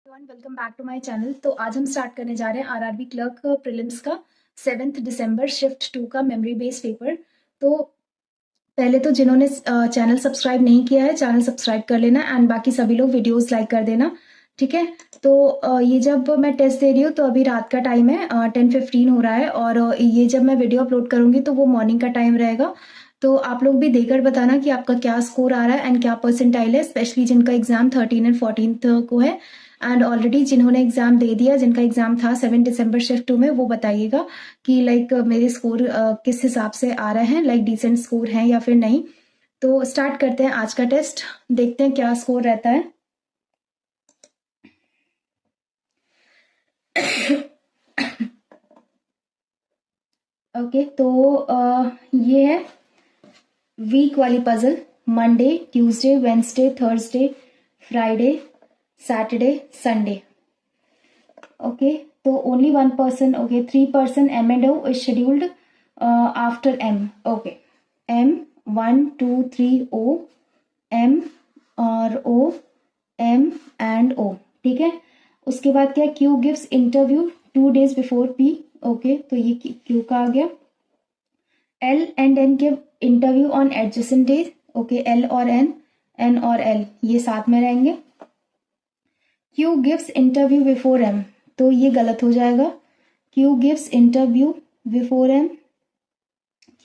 Welcome back to my channel. तो आज हम स्टार्ट करने जा रहे हैं आरआरबी क्लर्क प्रीलिम्स का 7 दिसंबर शिफ्ट 2 का मेमोरी बेस्ड पेपर। तो पहले तो जिन्होंने चैनल सब्सक्राइब नहीं किया है चैनल सब्सक्राइब कर लेना एंड बाकी सभी लोग वीडियोस लाइक कर देना, ठीक है। तो ये जब मैं टेस्ट दे रही हूँ तो अभी रात का टाइम है, 10:15 हो रहा है और ये जब मैं वीडियो अपलोड करूँगी तो वो मॉर्निंग का टाइम रहेगा। तो आप लोग भी देकर बताना कि आपका क्या स्कोर आ रहा है एंड क्या परसेंटाइल है, स्पेशली जिनका एग्जाम 13 एंड 14 को है एंड ऑलरेडी जिन्होंने एग्जाम दे दिया, जिनका एग्जाम था 7 दिसंबर शिफ्ट 2 में, वो बताइएगा कि लाइक मेरे स्कोर किस हिसाब से आ रहे हैं, लाइक डिसेंट स्कोर है या फिर नहीं। तो स्टार्ट करते हैं आज का टेस्ट, देखते हैं क्या स्कोर रहता है। ओके तो ये है वीक वाली puzzle. Monday, Tuesday, Wednesday, Thursday, Friday, Saturday, Sunday. Okay तो only 1 person, okay, 3 person M and O is scheduled after M. Okay, M 1 2 3 O, M और O, M and O, ठीक है। उसके बाद क्या, Q gives interview 2 days before P. Okay तो ये Q का आ गया। L and N give interview on adjacent days. Okay L और N और L ये साथ में रहेंगे। Q gives interview before M, तो ये गलत हो जाएगा। Q gives interview before M,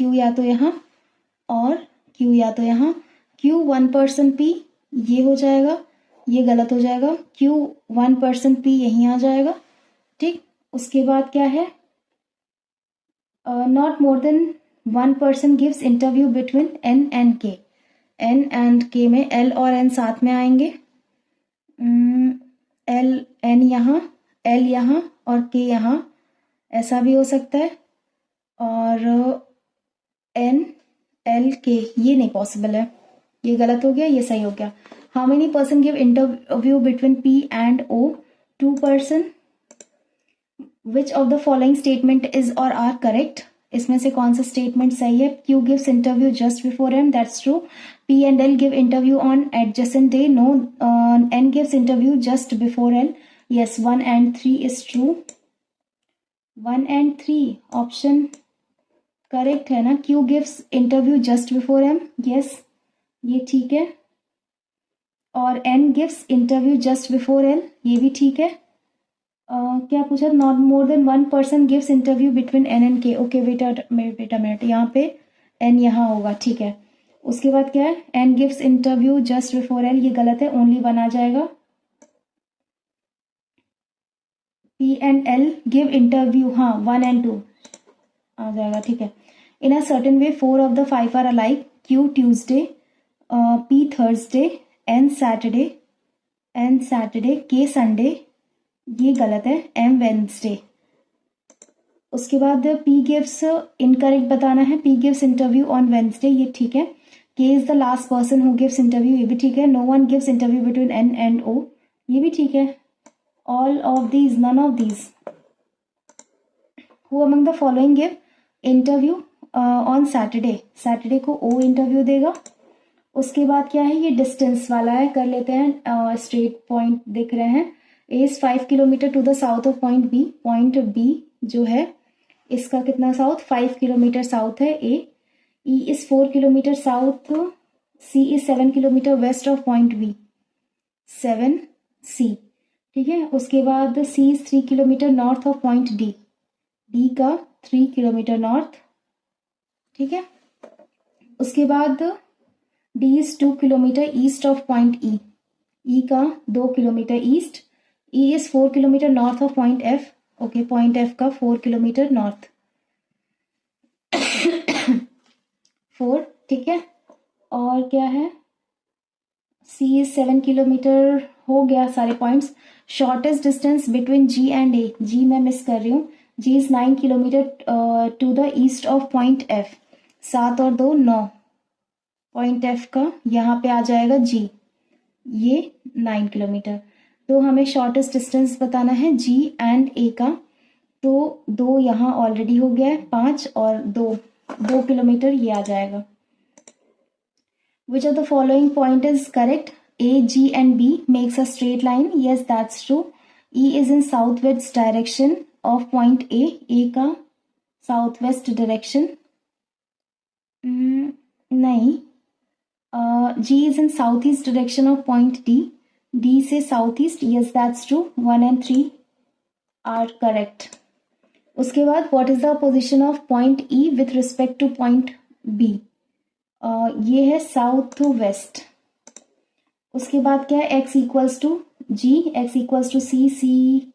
Q या तो यहाँ और Q या तो यहाँ। Q 1 person P ये हो जाएगा, ये गलत हो जाएगा। Q 1 person P यहीं आ जाएगा, ठीक। उसके बाद क्या है, not more than 1 person gives interview between N and K. N and K में L और N साथ में आएंगे। L N यहाँ, L यहाँ और K यहाँ, ऐसा भी हो सकता है। और N L K ये नहीं पॉसिबल है, ये गलत हो गया, ये सही हो गया। How many person give interview between P and O? 2 person. Which of the following statement is और आर करेक्ट? इसमें से कौन सा स्टेटमेंट सही है? Q gives interview just before M, that's true. P and L give interview on adjacent day, no. N gives interview just before L, yes. 1 and 3 is true. 1 and 3 option correct है ना। Q gives interview just before M, yes, ये ठीक है। और N gives interview just before L, ये भी ठीक है। क्या पूछा, not more than 1 person gives interview between N and K। Okay बेटा मिनट, यहाँ पे N यहाँ होगा, ठीक है। उसके बाद क्या है, N gives interview just before L, ये गलत है, ओनली 1 आ जाएगा। P and L give interview, हाँ 1 and 2 आ जाएगा, ठीक है। In a certain way 4 of the 5 are alike. Q Tuesday, P Thursday, N Saturday, K Sunday, ये गलत है, M वेंसडे। उसके बाद P गिव्स इनकरेक्ट बताना है। P gives interview on Wednesday, ये ठीक है। K is the last person who gives interview, ये भी ठीक है। No one gives interview between N and O, ये भी ठीक है। All of these, none of these. Who among the following give interview on Saturday? Saturday को O interview देगा। उसके बाद क्या है, ये डिस्टेंस वाला है, कर लेते हैं। स्ट्रेट पॉइंट दिख रहे हैं। A is 5 kilometre to the south of point B. Point B जो है इसका कितना साउथ, 5 किलोमीटर साउथ है A. E is 4 kilometre south, C is 7 kilometre west of point B, 7C, ठीक है। उसके बाद C is 3 kilometre north of point D, D का 3 किलोमीटर नॉर्थ, ठीक है। उसके बाद D is 2 kilometre east of point E, E का 2 kilometre east. E is 4 kilometre north of point F, okay point F का 4 किलोमीटर नॉर्थ, 4, ठीक है। और क्या है, C is 7 किलोमीटर, हो गया सारे points. Shortest distance between G and A, G मैं मिस कर रही हूँ। G is 9 kilometre to the east of point F, 7 और 2 9, पॉइंट F का यहाँ पे आ जाएगा G, ये 9 किलोमीटर। तो हमें शॉर्टेस्ट डिस्टेंस बताना है G एंड A का, तो 2 यहाँ ऑलरेडी हो गया है, 5 और 2 किलोमीटर ये आ जाएगा। विच of the following point is correct? A, G and B makes a straight line. Yes, that's true. E is in southwest direction of point A. A का southwest direction. नहीं. G is in southeast direction of point D. D से southeast. Yes, that's true. 1 and 3 are correct. उसके बाद what is the position of point E with respect to point B? ये है south to waste. उसके बाद क्या है? x equals to G, x equals to C, C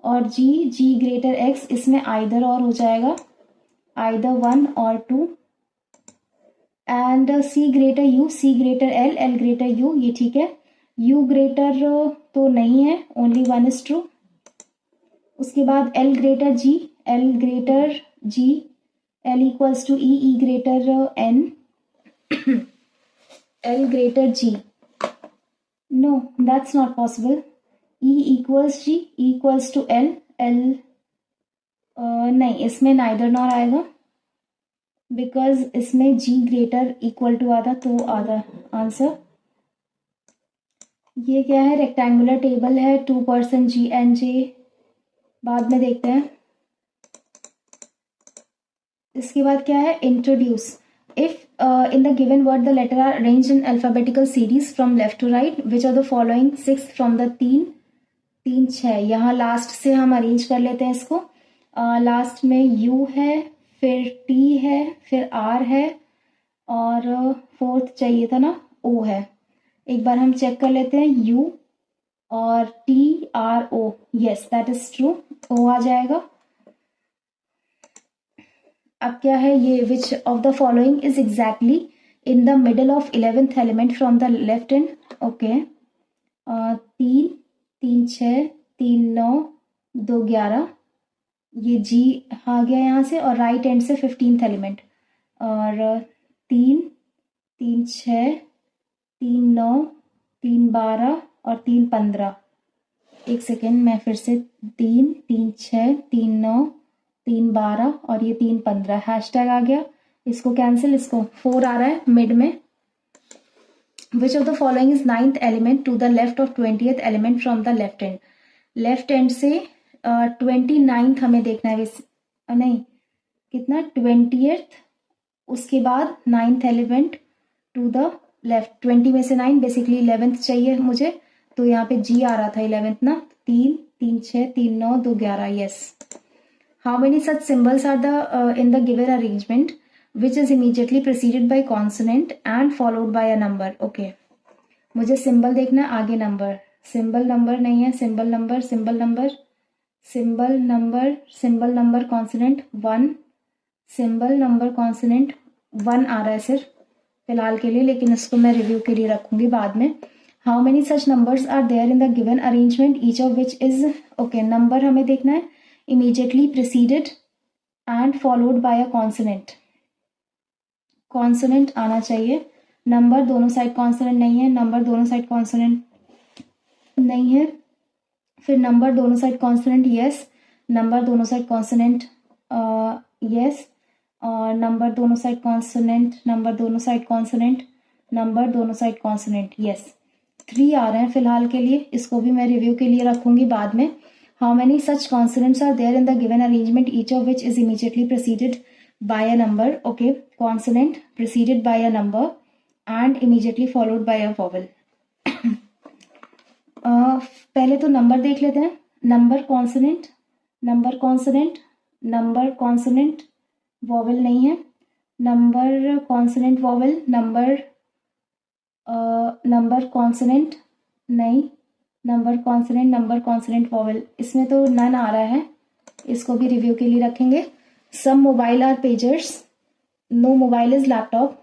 और G, G greater x. इसमें आइदर और हो जाएगा, आइदर 1 और 2. And c greater u, c greater l, l greater u. ये ठीक है. u ग्रेटर तो नहीं है, ओनली 1 इज ट्रू. उसके बाद l greater g, l greater g, l equals to e, e greater n, l greater g. No, that's not possible. E equals g, E equals to l, l नहीं, इसमें neither nor आएगा because इसमें g greater equal to आधा, तो आधा answer. ये क्या है? रेक्टेंगुलर टेबल है. 2% g and j बाद में देखते हैं. इसके बाद क्या है? Introduce. If in the given word the letter are arranged in alphabetical series from left to right, which are the following 6 from the 3 6. यहाँ लास्ट से हम अरेंज कर लेते हैं इसको. लास्ट में U है, फिर T है, फिर R है और फोर्थ चाहिए था ना, O है. एक बार हम चेक कर लेते हैं. U और T R O. Yes, that is true. O आ जाएगा. अब क्या है ये? विच of the following is exactly in the middle of 11th element from the left hand. Okay. 3 3 6 3 9 2 11. ये जी आ गया यहाँ से और राइट हैंड से 15th एलिमेंट. और 3 3 6 3 9 3 12 और 3 15. एक सेकेंड, मैं फिर से 3 3 6 3 9 3 12 और ये 3 15. हैशटैग आ गया, इसको कैंसिल. इसको 4 आ रहा है मिड में. Which of the following is 9th element to the left of 20th element from the left hand. Left hand से 29th हमें देखना है. नहीं, कितना? 20th. उसके बाद 9th element to the left. 20 में से 9, बेसिकली 11th चाहिए मुझे, तो यहाँ पे जी आ रहा था 11th ना. 3 3 6 3 9 2 11. Yes. How many such symbols are in the given arrangement which is immediately preceded by consonant and followed by a number? Okay, मुझे सिंबल देखना है, आगे नंबर. सिंबल नंबर नहीं है. Symbol number, symbol number, symbol number, symbol number consonant 1. Symbol number consonant 1 आ रहा है सिर्फ फिलहाल के लिए, लेकिन इसको मैं रिव्यू के लिए रखूंगी बाद में. How many such numbers are there in the given arrangement, each of which is okay. Number हमें देखना है immediately preceded and followed by a consonant. consonant आना चाहिए. नंबर दोनों साइड consonant नहीं है. नंबर दोनों साइड consonant नहीं है. फिर नंबर दोनों साइड consonant yes. नंबर दोनों साइड consonant yes. और नंबर दोनों साइड consonant, नंबर दोनों साइड consonant, नंबर दोनों साइड consonant yes. 3 आ रहे हैं फिलहाल के लिए. इसको भी मैं रिव्यू के लिए रखूंगी बाद में. How many such consonants are there in the given arrangement, each of which is immediately preceded by a number? Okay, consonant preceded by a number and immediately followed by a vowel. पहले तो number देख लेते हैं. Number consonant, number consonant, number consonant, vowel नहीं है. Number consonant vowel, number number consonant नहीं. Number consonant, number consonant vowel, इसमें तो नन आ रहा है. इसको भी रिव्यू के लिए रखेंगे. Some mobile are pagers, no mobile is laptop.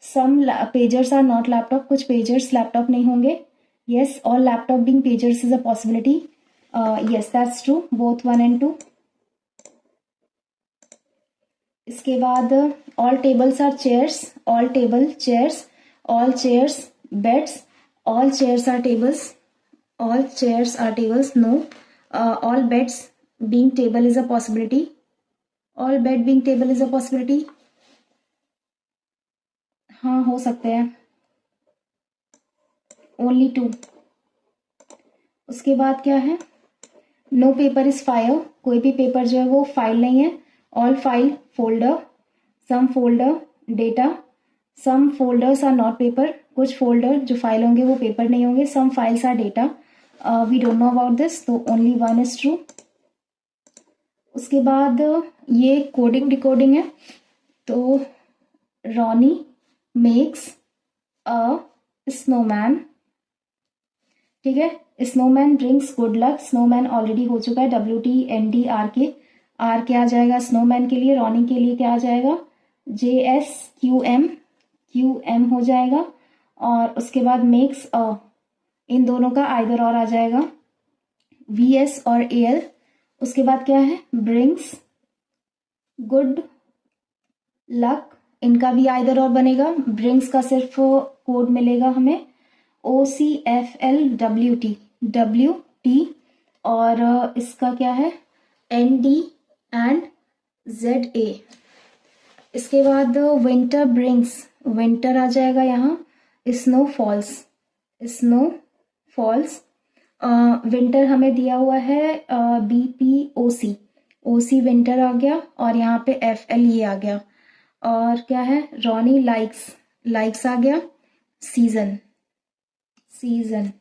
Some pagers are not laptop, कुछ पेजर्स लैपटॉप नहीं होंगे. Yes, all laptop being pagers is a possibility. Yes, that's true, both 1 and 2. इसके बाद all tables are chairs, all table chairs, all chairs beds, all chairs are tables, all chairs are tables. No. All beds being table is a possibility. All bed being table is a possibility. हाँ, हो सकते हैं. Only 2। उसके बाद क्या है, no paper is file, कोई भी पेपर जो है वो फाइल नहीं है। All file folder, some folder data, some folders are not paper, कुछ फोल्डर जो फाइल होंगे वो पेपर नहीं होंगे। Some files are data, we don't know about this, तो ओनली 1 इज ट्रू। उसके बाद ये कोडिंग डिकोडिंग है, तो रॉनी मेक्स अ स्नोमैन, ठीक है। Snowman brings good luck, snowman already हो चुका है, WTNDRK, आर क्या आ जाएगा स्नोमैन के लिए, रॉनी के लिए क्या आ जाएगा, JSQM, QM हो जाएगा। और उसके बाद मेक्स अ, इन दोनों का आइदर और आ जाएगा, VS और AL। उसके बाद क्या है, ब्रिंग्स गुड लक, इनका भी आइदर और बनेगा। ब्रिंग्स का सिर्फ कोड मिलेगा हमें OCFLWT, और इसका क्या है, ND एंड ZA। इसके बाद विंटर ब्रिंग्स, विंटर आ जाएगा यहाँ, snow falls, snow falls. Winter हमें दिया हुआ है BPOC, OC विंटर आ गया, और यहाँ पे FL ये आ गया। और क्या है, रॉनी लाइक्स, लाइक्स आ गया, सीजन, सीजन।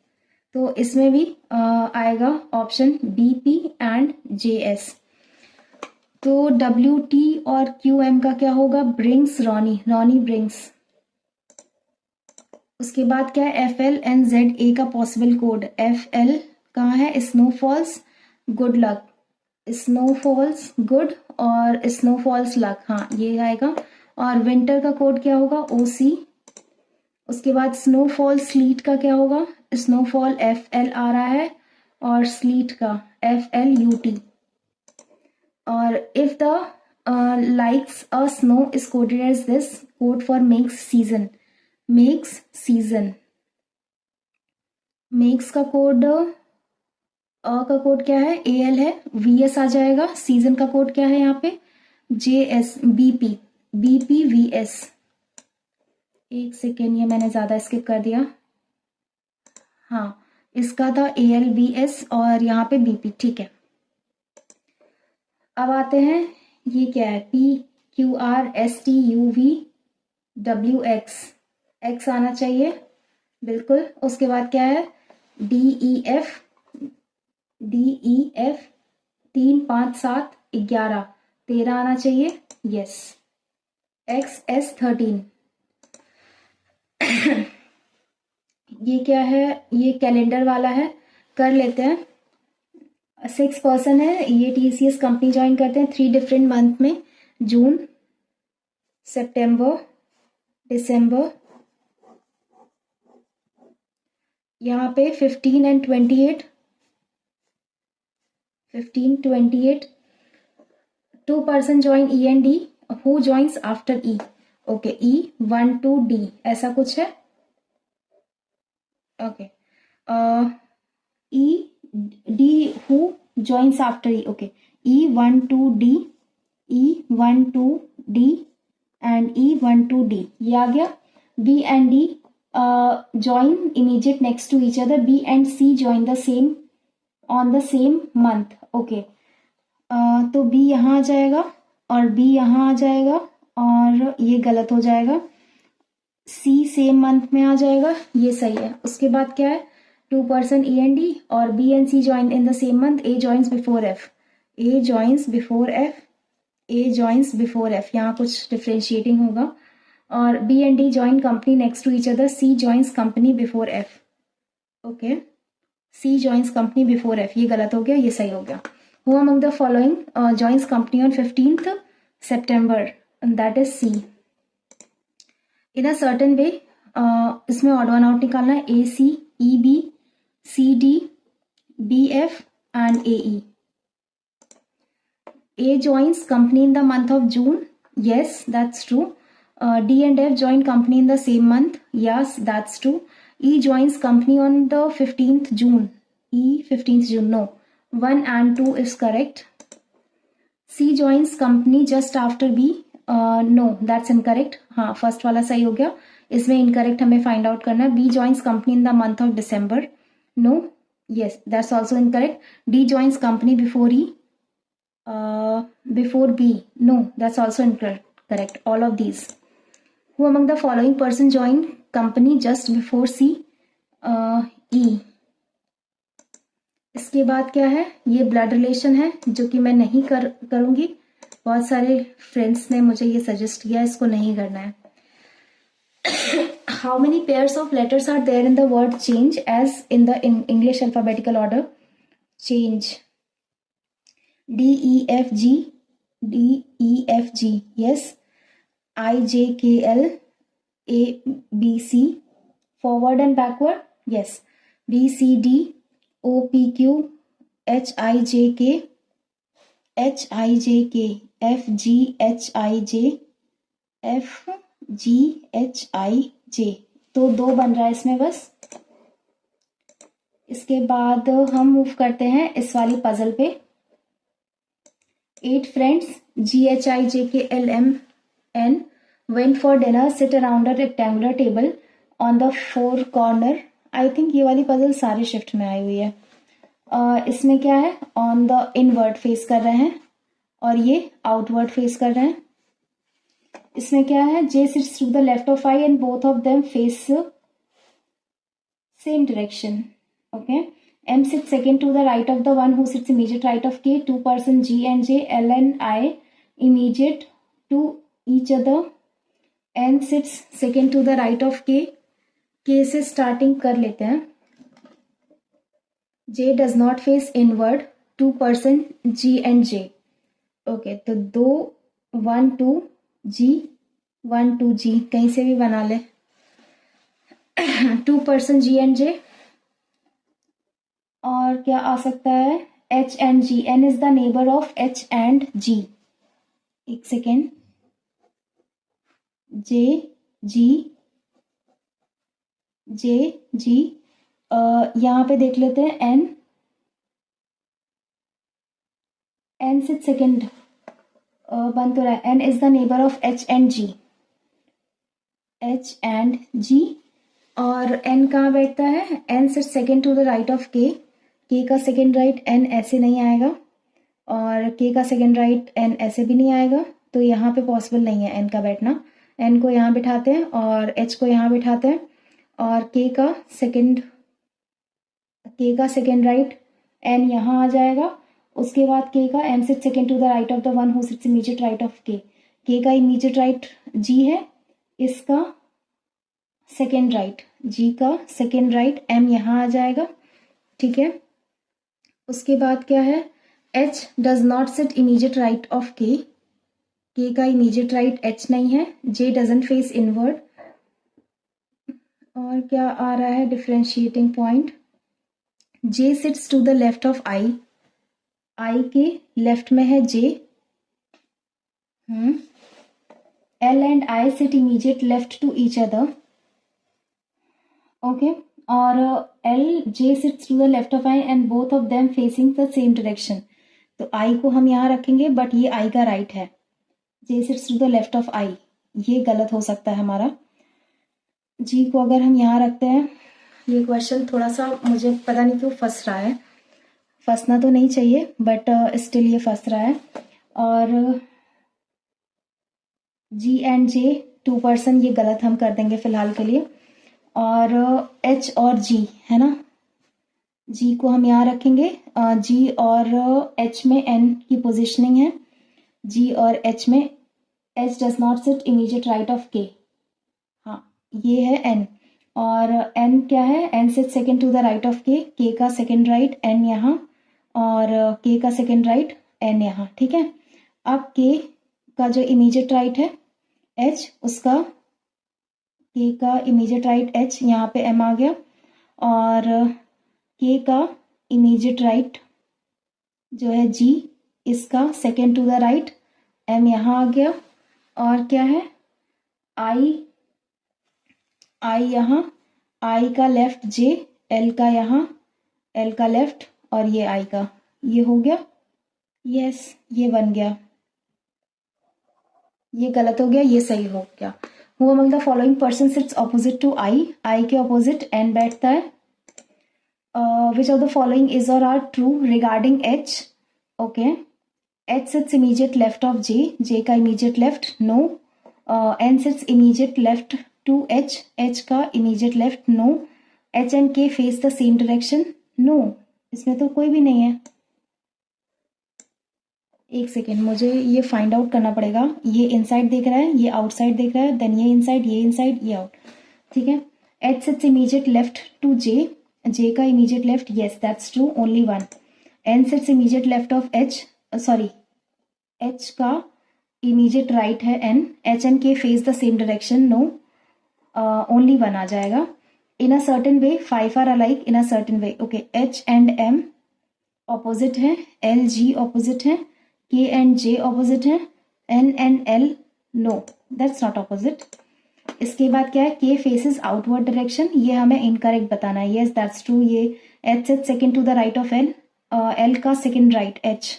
तो इसमें भी आएगा ऑप्शन BP एंड JS। तो WT और QM का क्या होगा, ब्रिंग्स रॉनी, रॉनी ब्रिंग्स। उसके बाद क्या है, FL एंड ZA का पॉसिबल कोड, FL कहाँ है, snowfalls good luck, snowfalls good और स्नोफॉल्स लक, हाँ ये आएगा। और विंटर का कोड क्या होगा, OC। उसके बाद स्नोफॉल स्लीट का क्या होगा, स्नोफॉल FL आ रहा है, और स्लीट का FLUT। और if the likes a snow is coded as this, code for max season, max season. Max का कोड का कोड क्या है, AL है, VS आ जाएगा। सीजन का कोड क्या है यहाँ पे, JS, BP VS। एक सेकेंड, ये मैंने ज्यादा स्किप कर दिया, हाँ इसका था ALBS और यहाँ पे BP, ठीक है। अब आते हैं, ये क्या है, PQRSTUVWX, X आना चाहिए बिल्कुल। उसके बाद क्या है, DEF 3 5 7 11 13 आना चाहिए, यस। XS13 ये क्या है, ये कैलेंडर वाला है, कर लेते हैं। 6 पर्सन है, ये TCS कंपनी ज्वाइन करते हैं 3 डिफरेंट मंथ में, जून, सितंबर, दिसंबर। यहाँ पे 15 and 28, 15 28। 2 person join E and D, who joins after E, okay, E1 to D ऐसा कुछ है, okay. ED who joins after E, okay, E1 to D, E1 to D and E1 to D, ये आ गया। B and D join immediate next to each other, B and C join the same on the same month, okay। तो B यहाँ आ जाएगा और B यहाँ आ जाएगा, और ये गलत हो जाएगा, C सेम मंथ में आ जाएगा, ये सही है। उसके बाद क्या है, 2 पर्सन E एंड D और B and C join in the same month, A joins before F, A joins before F, A joins before F, यहाँ कुछ डिफ्रेंशिएटिंग होगा। और B and D join company next to each other, C joins company before F, okay, C joins company before F, ये गलत हो गया, ये सही हो गया। Who among the following joins company on 15th September, that is C। In a certain way, इसमें odd one out निकालना है, AC, EB, CD, BF and AE। A joins company in the month of June, yes that's true। D and F join company in the same month, yes that's true। E joins company on the 15th June, E 15th June, no, 1 and 2 is correct। C joins company just after B, no that's incorrect, हाँ first वाला सही हो गया। इसमें incorrect हमें find out करना है. B joins company in the month of December. No. Yes, that's also incorrect. D joins company before E. Before B. No, that's also incorrect. All of these. Who among the following person joined company just before C? E. इसके बाद क्या है, ये blood relation है जो कि मैं नहीं करूंगी. बहुत सारे फ्रेंड्स ने मुझे ये सजेस्ट किया, इसको नहीं करना है. How many pairs of letters are there in the word change as in the English alphabetical order? Change. D E F G. D E F G. Yes. I J K L A B C. Forward and backward. Yes. B C D O P Q H I J K H I J K F G H I J F G H I J. तो 2 बन रहा है इसमें बस. इसके बाद हम move करते हैं इस वाली पजल पे. 8 friends G H I J K L M N went for dinner, sit around a rectangular table on the 4 corner. I think ये वाली पजल सारे शिफ्ट में आई हुई है. इसमें क्या है, ऑन द इनवर्ड फेस कर रहे हैं और ये आउटवर्ड फेस कर रहे हैं. इसमें क्या है, J sits to the left of I and both of them face same direction. Okay. M sits second to the right of the one who sits immediate right of K. 2 person G and J, L and I immediate to each other. N sits second to the right of K. K से starting कर लेते हैं. J does not face inward. 2 person G and J. Okay, तो 2 1 2 G 1 2 G कहीं से भी बना ले. 2 person G and J. और क्या आ सकता है, H and G. N is the neighbor of H and G. एक second. J G J G. यहाँ पे देख लेते हैं N. N से सेकेंड बन तो रहा है. N is the neighbor of H and G. H and G. और N कहाँ बैठता है, N sit second to the right of K. K का सेकेंड राइट N ऐसे नहीं आएगा और K का सेकेंड राइट N ऐसे भी नहीं आएगा. तो यहाँ पे पॉसिबल नहीं है N का बैठना. N को यहाँ बिठाते हैं और H को यहाँ बिठाते हैं और K का सेकेंड राइट N यहाँ आ जाएगा. उसके बाद K का M sit second to the right of the one who sits immediate right of K. K का इमीडिएट राइट G है, इसका सेकेंड राइट G का सेकेंड राइट M यहाँ आ जाएगा. ठीक है. उसके बाद क्या है, H does not sit immediate right of K. K का इमीडिएट राइट H नहीं है. J doesn't face inward. और क्या आ रहा है differentiating point, J sits to the left of I. I के लेफ्ट में है J. L and I sit immediate left to each other. Okay. और L J sits to the left of I and both of them facing the same direction. तो I को हम यहाँ रखेंगे but ये I का राइट है. J sits to the left of I, ये गलत हो सकता है हमारा. G को अगर हम यहाँ रखते हैं, ये क्वेश्चन थोड़ा सा मुझे पता नहीं क्यों फंस रहा है. फंसना तो नहीं चाहिए बट स्टिल ये फंस रहा है. और G एंड J 2 person, ये गलत हम कर देंगे फिलहाल के लिए. और H और G है ना, G को हम यहाँ रखेंगे. G और H में N की पोजीशनिंग है. G और H में H does not sit immediate right of K. हाँ, ये है N. और N क्या है, N sit second to the right of K. K का सेकेंड राइट N यहाँ और K का सेकेंड राइट N यहाँ. ठीक है. अब K का जो इमीडिएट राइट है H, उसका K का इमीडिएट राइट H, यहाँ पे M आ गया. और K का इमीडिएट राइट जो है G, इसका second to the right M यहाँ आ गया. और क्या है, I यहाँ, I का लेफ्ट J, L का यहाँ, L का लेफ्ट और ये I का, ये हो गया. यस, ये बन गया. ये गलत हो गया, ये सही हो गया. Who among the following person sits opposite to I के ऑपोजिट एन बैठता है. Which of the following is or are true regarding H? Okay. H sits immediate left of J का immediate left, no. N sits immediate left to H का immediate left, no. H and K face the same direction, no. इसमें तो कोई भी नहीं है. एक second, मुझे ये फाइंड आउट करना पड़ेगा. ये इनसाइड देख रहा है, ये आउटसाइड देख रहा है, देन ये इनसाइड, ये आउट. ठीक है. H sits immediate left to J का immediate left, yes that's true, only one. N sits immediate left of H का immediate right है N. H and K face the same direction, no. Only one आ जाएगा. In a certain way, five are alike in a certain way. Okay, H and M opposite है, L G opposite है, K and J opposite है, N and L no, that's not opposite. इसके बाद क्या है, K faces outward direction, ये हमें incorrect बताना है. Yes that's true. ये H sits second to the right of L, L का second right H,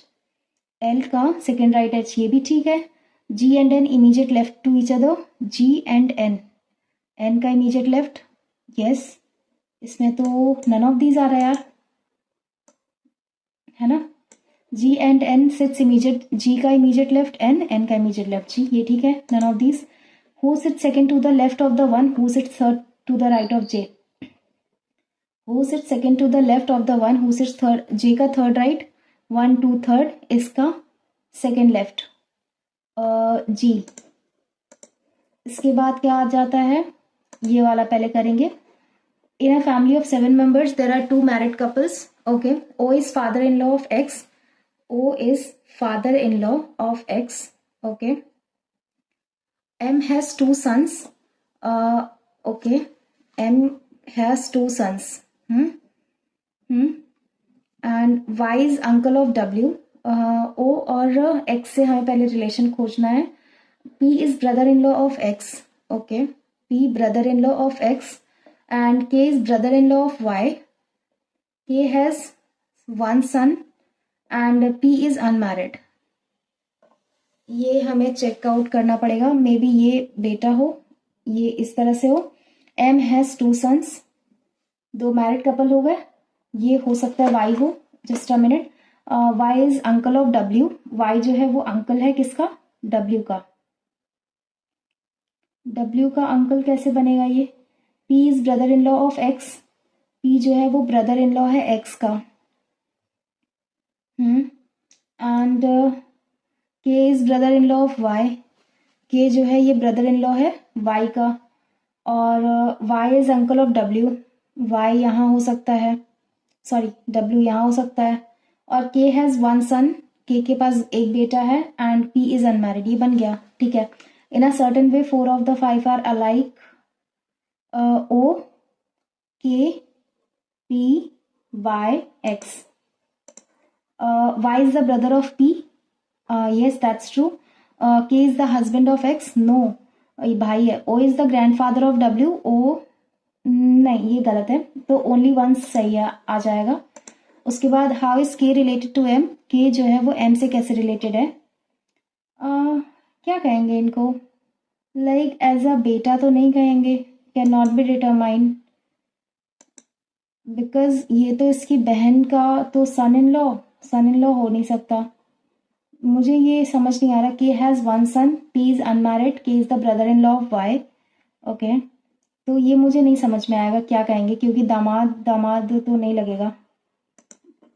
L का second right H, ये भी ठीक है. G and N immediate left to each other, G and N, N का immediate left, yes. इसमें तो none of these आ रहा है यार, है ना. G and N sits immediate, G का immediate left N, N का immediate left G, ये ठीक है. None of these. Who sits second to the left of the one, who sits third to the right of J? Who sits second to the left of the one, who sits third, J का third right, 1 2 third, इसका second left, G. इसके बाद क्या आ जाता है, ये वाला पहले करेंगे. In a family of 7 members, there are 2 married couples. Okay, O is father-in-law of X. O is father-in-law of X. Okay. M has 2 sons. Okay, M has 2 sons. And Y is uncle of W. O और X से हमें पहले relation खोजना है. P is brother-in-law of X. Okay, P brother-in-law of X and K is brother-in-law of Y. K has 1 son and P is unmarried. ये हमें checkout करना पड़ेगा. मे बी ये बेटा हो, ये इस तरह से हो. M has 2 sons, 2 married couple हो गए. ये हो सकता है Y हो. Just a minute. Y is uncle of W. Y जो है वो अंकल है किसका, W का. W का अंकल कैसे बनेगा ये. P is brother in law of X. P जो है वो ब्रदर इन लॉ है X का. And K is brother in law of Y. K जो है ये ब्रदर इन लॉ है Y का. और Y is uncle of W. Y यहाँ हो सकता है, सॉरी W यहाँ हो सकता है. और K हैज 1 सन. K के पास एक बेटा है एंड P इज अनमैरिड. ये बन गया. ठीक है. In a certain way 4 of the 5 are alike. O K P Y X. Y is the brother of P. Yes that's true. K is the husband of X. No, ये भाई है. O is the grandfather of W. O नहीं, ये गलत है. तो only one सही आ जाएगा. उसके बाद how is K related to M. K जो है वो M से कैसे रिलेटेड है. क्या कहेंगे इनको, लाइक एज अ बेटा तो नहीं कहेंगे. Can not be determined because ये तो इसकी बहन का तो सन इन लॉ हो नहीं सकता. मुझे ये समझ नहीं आ रहा. K has 1 son, P is unmarried, K is the brother in law of Y. Okay, तो ये मुझे नहीं समझ में आएगा क्या कहेंगे, क्योंकि दामाद तो नहीं लगेगा,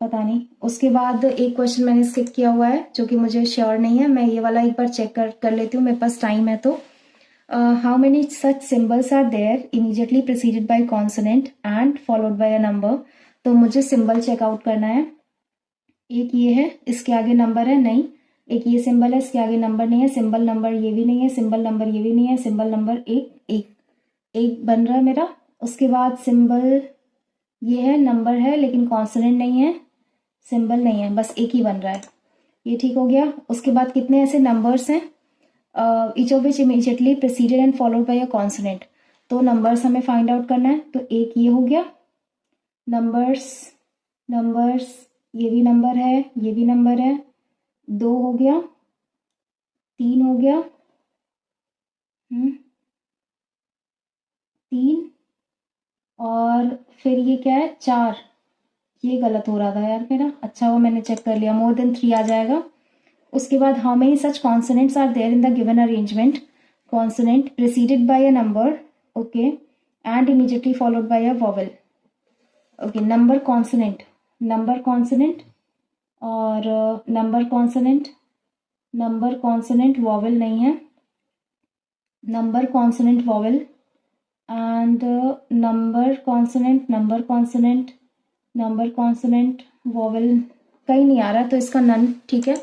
पता नहीं. उसके बाद एक क्वेश्चन मैंने स्किप किया हुआ है जो कि मुझे श्योर नहीं है. मैं ये वाला एक बार चेक कर लेती हूँ, मेरे पास टाइम है तो. How many such symbols are there immediately preceded by consonant and followed by a number. तो मुझे सिंबल चेकआउट करना है. एक ये है, इसके आगे नंबर है नहीं. एक ये सिंबल है, इसके आगे नंबर नहीं है. सिंबल नंबर ये भी नहीं है. सिंबल नंबर ये भी नहीं है. सिंबल नंबर एक बन रहा है मेरा. उसके बाद सिंबल ये है, नंबर है लेकिन कॉन्सोनेंट नहीं है, सिंबल नहीं है, बस एक ही बन रहा है. ये ठीक हो गया. उसके बाद कितने ऐसे नंबर्स हैं, each of which immediately preceded and followed by a consonant. तो नंबर्स हमें फाइंड आउट करना है. तो एक ये हो गया नंबर्स, ये भी नंबर है, ये भी नंबर है. 2 हो गया, 3 हो गया, 3 और फिर ये क्या है 4, ये गलत हो रहा था यार मेरा, अच्छा वो मैंने चेक कर लिया, मोर देन 3 आ जाएगा। उसके बाद how many such consonants are there in the given arrangement, consonant preceded by a number, okay, and immediately followed by a vowel, okay, number consonant और नंबर कॉन्सोनेंट वॉवल नहीं है, number consonant vowel and number consonant vowel कहीं नहीं आ रहा, तो इसका none, ठीक है।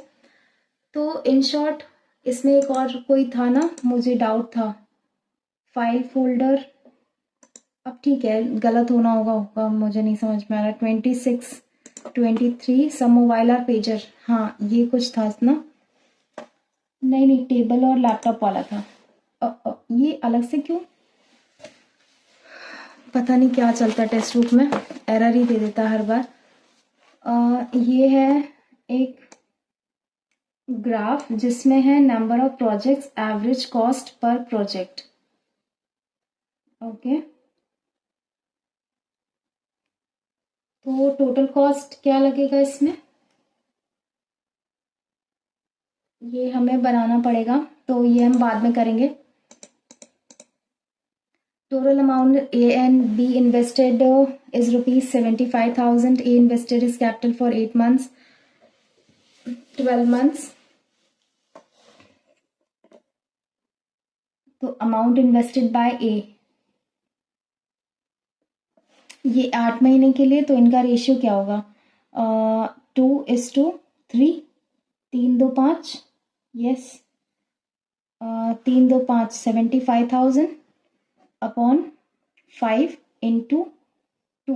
तो इन शॉर्ट इसमें एक और कोई था ना, मुझे डाउट था, फाइल फोल्डर, अब ठीक है गलत होगा मुझे नहीं समझ में आ रहा। 26 23 सम मोबाइल और पेजर, हाँ ये कुछ था ना, नहीं टेबल और लैपटॉप वाला था। ये अलग से क्यों, पता नहीं क्या चलता है टेक्स्ट बुक में, एरर ही दे देता हर बार। ये है एक ग्राफ जिसमें है number of projects, average cost per project, okay. तो टोटल कॉस्ट क्या लगेगा इसमें, ये हमें बनाना पड़ेगा, तो ये हम बाद में करेंगे। Total amount A and be invested is ₹75,000. A invested is capital for 8 months, 12 months. तो अमाउंट इन्वेस्टेड बाय ए, ये 8 महीने के लिए, तो इनका रेशियो क्या होगा, 2:3, 3 2 5, यस, 3 2 5, 75,000 अपॉन 5 इंटू 2,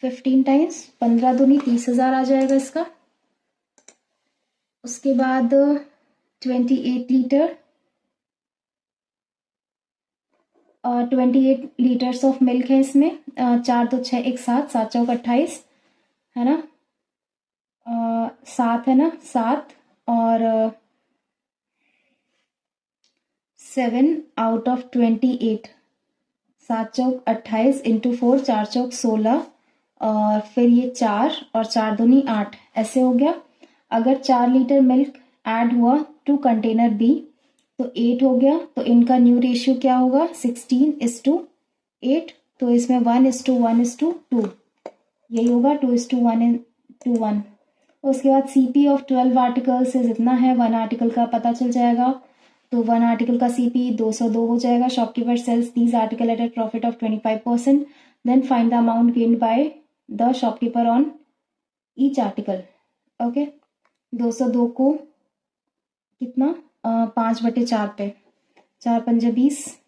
15 टाइम्स, 15 दूनी 30,000 आ जाएगा इसका। उसके बाद 28 लीटर, 28 लीटर्स ऑफ मिल्क है इसमें, 4 2 6 1 7, 7 चौक 28 है ना, 7 है ना, 7 और 7 आउट ऑफ 28, 7 चौक 28 इंटू 4, 4 चौक 16 और फिर ये 4 और 4 दूनी 8, ऐसे हो गया। अगर 4 लीटर मिल्क ऐड हुआ टू कंटेनर बी तो 8 हो गया, तो इनका न्यू रेशियो क्या होगा 16:8, तो इसमें 1:1:2, यही होगा 2:1:1। उसके बाद CP ऑफ 12 आर्टिकल से जितना है 1 आर्टिकल का पता चल जाएगा, तो 1 आर्टिकल का CP 202 हो जाएगा। Shopkeeper sells these article at a profit of 25%, then find the amount gained by the shopkeeper on each article, okay. 202 को कितना 5/4 पे, 4 पंजे 20,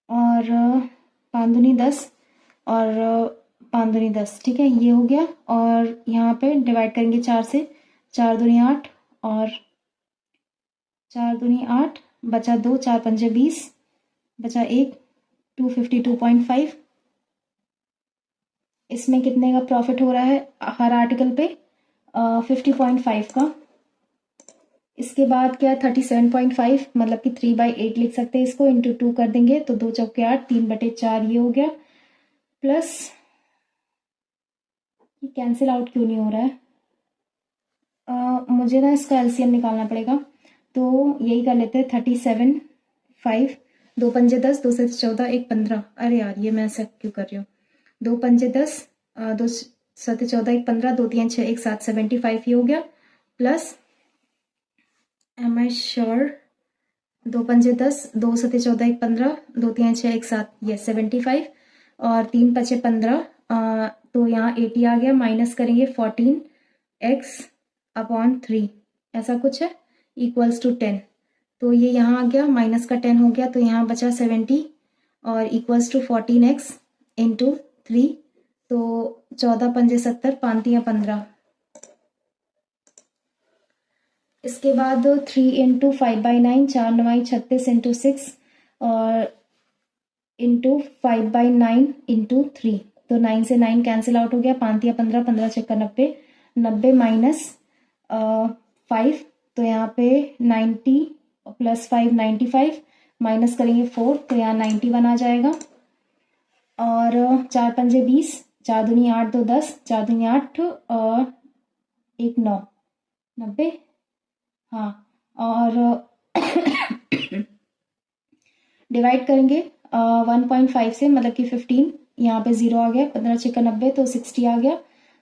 और 5 दूनी 10 और 5 दूनी 10, ठीक है, ये हो गया। और यहाँ पे डिवाइड करेंगे 4 से, 4 दूनी 8 और 4 दूनी 8, बचा 2, 4 पंजे 20, बचा 1, 252.5। इसमें कितने का प्रॉफिट हो रहा है हर आर्टिकल पे, 50.5 का। इसके बाद क्या 37.5, मतलब कि 3/8 लिख सकते हैं इसको, इंटू 2 कर देंगे तो 2 चौके 8, 3/4 ये हो गया, प्लस ये कैंसिल आउट क्यों नहीं हो रहा है, मुझे ना इसका LCM निकालना पड़ेगा, तो यही कर लेते हैं 37.5, 2 पंजे 10, 2 से 14, 1 15, अरे यार ये मैं ऐसा क्यों कर रही हूँ, 2 पंजे 10, 2 7 14, 1 15, 2 3 6 1 7, 75 ये हो गया, प्लस एम आई श्योर 2 पंजे 10, 2 7 14, 1 15, 2 3 6 1 7, ये 75 और 3 5 15, तो यहाँ 80 आ गया, माइनस करेंगे 14x/3, ऐसा कुछ है, इक्वल्स टू 10, तो ये यहाँ आ गया, माइनस का 10 हो गया, तो यहाँ बचा 70 और इक्वल्स टू 14x/3, तो 14 पंजे 70, 5 3 15। इसके बाद 3 इंटू 5/9, 4 9 36 इंटू 6 और इंटू 5/9 इंटू 3, तो 9 से 9 कैंसिल आउट हो गया, 5 या 15, 15 छक्का 90, 90 माइनस 5, तो यहाँ पे 90 प्लस 5 95, माइनस करेंगे 4 तो यहाँ 91 आ जाएगा। और 4 पंजे 20, 4 दूनी 8 2 10, 4 दूनी 8 और 1 9 90। हाँ, और डिवाइड करेंगे 1.5 से, मतलब कि 15, यहाँ पे 0 आ गया, 15 छक्का 90 तो 60 आ गया।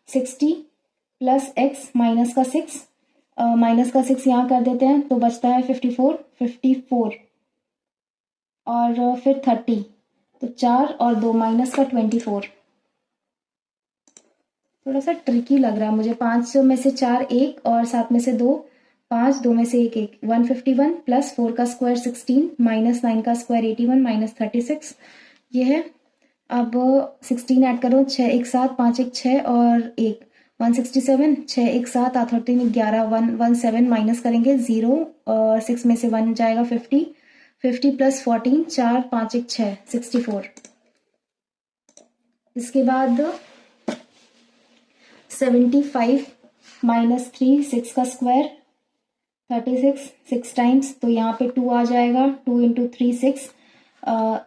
60 प्लस x माइनस का 6, माइनस का 6 यहाँ कर देते हैं तो बचता है 54, 54 और फिर 30, तो 4 और 2 माइनस का 24। थोड़ा सा ट्रिकी लग रहा है मुझे। 5 में से 4 1 और 7 में से 2 5, 2 में से 1 1, 151 प्लस 4 का स्क्वायर 16 माइनस 9 का स्क्वायर 81 माइनस 36, ये है। अब 16 ऐड करो, 6 1 7, 5 1 6 और 1 167, 6 1 7 8 और 3 11 117, माइनस करेंगे 0 और 6 में से 1 जाएगा 50, 50 प्लस 14 4 5 1 6 64। इसके बाद 75 माइनस 3 6 का स्क्वायर 36, 6 टाइम्स, तो यहाँ पे 2 आ जाएगा, 2 इंटू 3 6,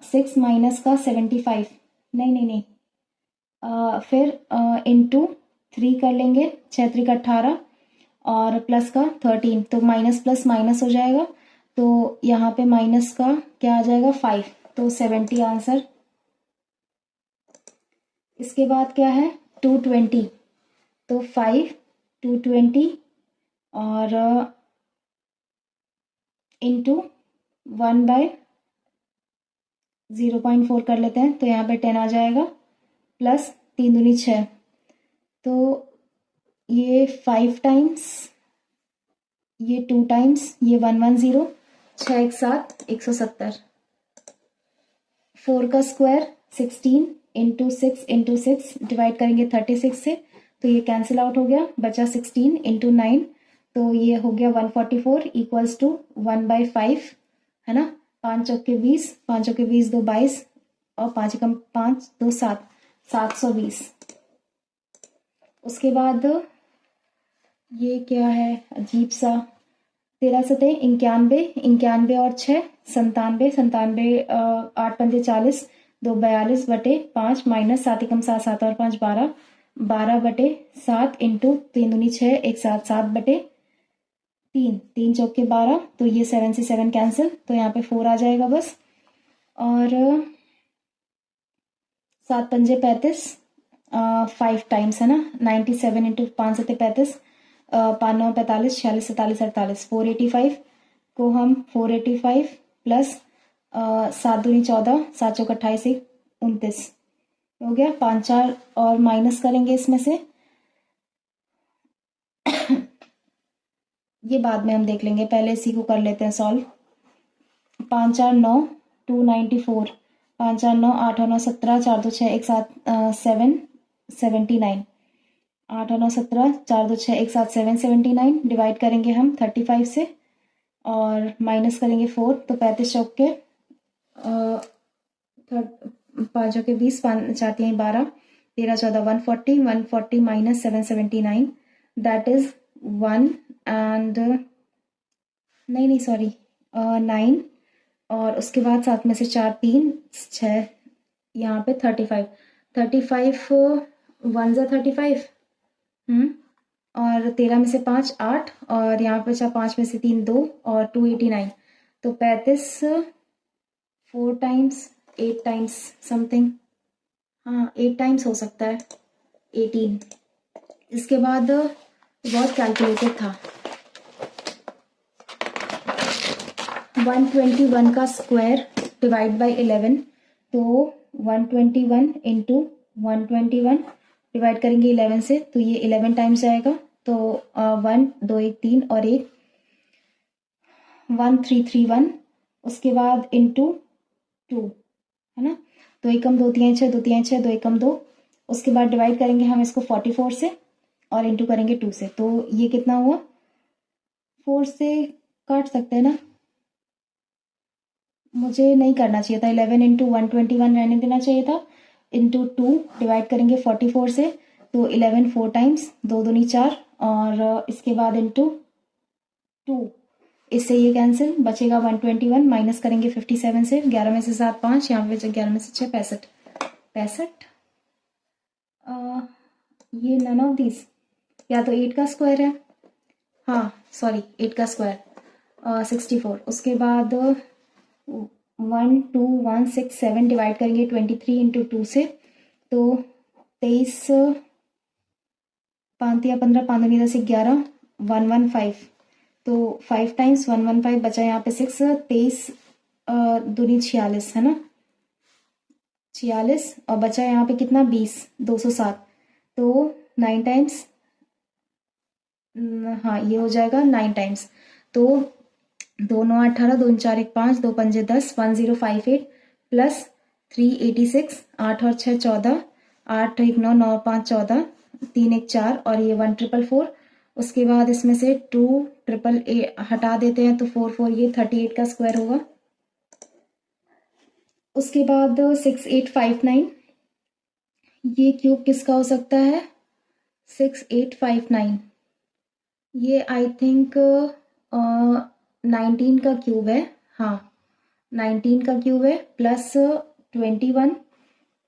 6 माइनस का 75, नहीं नहीं नहीं, फिर इंटू 3 कर लेंगे, 6 3 का 18 और प्लस का 13, तो माइनस प्लस माइनस हो जाएगा, तो यहाँ पे माइनस का क्या आ जाएगा 5, तो 70 आंसर। इसके बाद क्या है 220, तो 5 220 और इंटू 1/0.4 कर लेते हैं, तो यहाँ पे 10 आ जाएगा, प्लस 3 दूनी 6, तो ये 5 टाइम्स, ये 2 टाइम्स, ये 110, 6 1 7 170। 4 का स्क्वायर 16 इंटू 6 इंटू 6, डिवाइड करेंगे 36 से, तो ये कैंसिल आउट हो गया, बचा 16 इंटू 9, तो ये हो गया 144 इक्वल्स टू 1/5, है ना। 5 चौके 20, 5 चौके 20 2 22 और 5 कम 5 2 7, 720। उसके बाद ये क्या है अजीब सा, 13 सतह 91, 91 और 6 97, 97 8 पंजे 40, 2 42 बटे 5 माइनस 7 कम 7 7 और 5 12, 12 बटे 7 इंटू 3 दूनी 6 1 7 7 बटे 3, 3 चौके 12, तो ये 7 से 7 कैंसिल, तो यहाँ पे 4 आ जाएगा बस। और 7 पंजे 35, 5 टाइम्स है ना, 97 इंटू 5 सतह 35, 5 9 45, 46 47 48, 485 को हम 485 प्लस 7 दूनी 14, 7 चौक 28 29 हो गया। 5 4 और माइनस करेंगे इसमें से, ये बाद में हम देख लेंगे, पहले इसी को कर लेते हैं सॉल्व। 5 4 9 294, 5 4 9 8 और 9 17, 4 2 6 1 7 7 79, 8 और 9 17, 4 2 6 1 7 7 79, डिवाइड करेंगे हम 35 से और माइनस करेंगे 4, तो 35 चौक के 5 के 20, 5 4 3 12, 13 14 140, 140 माइनस 779, दैट इज 1 एंड नहीं नहीं सॉरी 9, और उसके बाद 7 में से 4 3 6, यहाँ पे 35, 35 1 जा 35, और 13 में से 5 8, और यहाँ पे 5 में से 3 2 और 289, तो 35 4 टाइम्स 8 टाइम्स समथिंग, हाँ 8 टाइम्स हो सकता है, 18। इसके बाद बहुत कैलकुलेटेड था। 121 का स्क्वायर डिवाइड बाय 11, तो 121 इंटू 121 डिवाइड करेंगे 11 से, तो ये 11 टाइम्स आएगा, तो 1 2 1 3 और 1 1331, उसके बाद इंटू 2, है ना, 2 एकम 2 3 6 2 3 6 2 एकम 2, उसके बाद डिवाइड करेंगे हम इसको 44 से और इंटू करेंगे 2 से, तो ये कितना हुआ, 4 से काट सकते हैं ना, मुझे नहीं करना चाहिए था, 11 इंटू 121 रहने देना चाहिए था, इंटू 2 डिवाइड करेंगे 44 से, तो 11 4 टाइम्स, 2 दूनी 4, और इसके बाद इंटू 2, इससे ये कैंसिल, बचेगा 121, माइनस करेंगे 57 से, 11 में से 7 5, यहाँ पे 11 में से 6 65 65। ये नन ऑफ दिस, या तो 8 का स्क्वायर है, हाँ सॉरी 8 का स्क्वायर 64, उसके बाद 12167 डिवाइड करेंगे 23 इंटू 2 से, तो 23 5 या 15, 5 दूनी 10 11 115, तो 5 टाइम्स 115 बचा यहाँ पे 6, 23 दूनी 46 है ना, 46, और बचा यहाँ पे कितना 20, 207, तो 9 टाइम्स, हाँ ये हो जाएगा 9 टाइम्स, तो 2 9 18, 2 4 1 5, 2 5 10, 1058 प्लस 386, 8 और 6 14, 8 1 9, 9 5 14, 3 1 4, और ये 1444, उसके बाद इसमें से 2 ट्रिपल ए हटा देते हैं तो 4 4, ये 38 का स्क्वायर होगा। उसके बाद 6859, ये क्यूब किसका हो सकता है, 6859, ये आई थिंक 19 का क्यूब है, हाँ 19 का क्यूब है, प्लस 21